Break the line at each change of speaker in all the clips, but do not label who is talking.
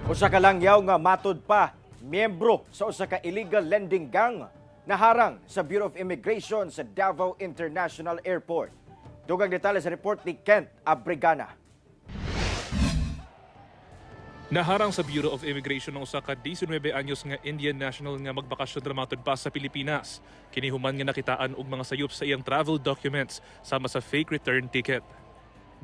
Usa ka Langyaw nga matud pa, miyembro sa usa ka illegal lending gang naharang sa Bureau of Immigration sa Davao International Airport. Dugang detalye sa report ni Kent Abrigana.
Naharang sa Bureau of Immigration ng usa ka 19 anyos nga Indian national nga magbakasyon dramatod pa sa Pilipinas. Kinihuman nga nakitaan og mga sayop sa iyang travel documents sama sa fake return ticket.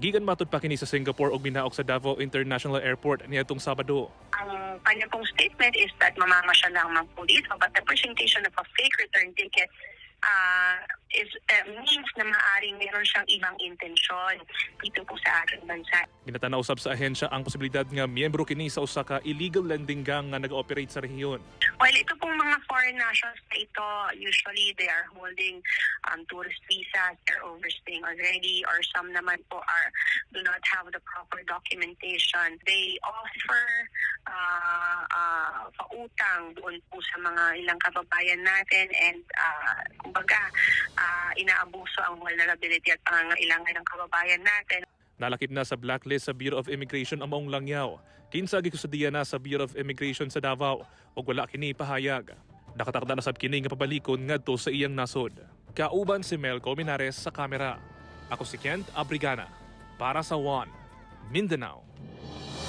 Gikan matud pa kini sa Singapore og minaok sa Davao International Airport niadtong Sabado.
Ang kanya pong statement is that mamamasyal lang man po dito, but the presentation of a fake return ticket means na maaaring meron siyang ibang intensyon dito po sa ating bansa.
Ginatanaw usab sa ahensya ang posibilidad nga miyembro kini sa usa ka illegal lending gang nga nag-ooperate sa rehiyon.
Well, ito pong mga foreign nationals na ito, usually they are holding tourist visas, they're overstaying already, or some naman po do not have the proper documentation. They offer pautang doon po sa mga ilang kababayan natin and kumbaga inaabuso ang vulnerability at pangangailangan ng kababayan natin.
Nalakip na sa blacklist sa Bureau of Immigration ang maong Langyaw. Kinsa gikusudiya na sa Bureau of Immigration sa Davao ug wala kini pahayag. Nakatakda na sab kini nga pabalikon ngadto sa iyang nasod. Kauban si Mel Colmenares sa kamera. Ako si Kent Abrigana para sa One Mindanao.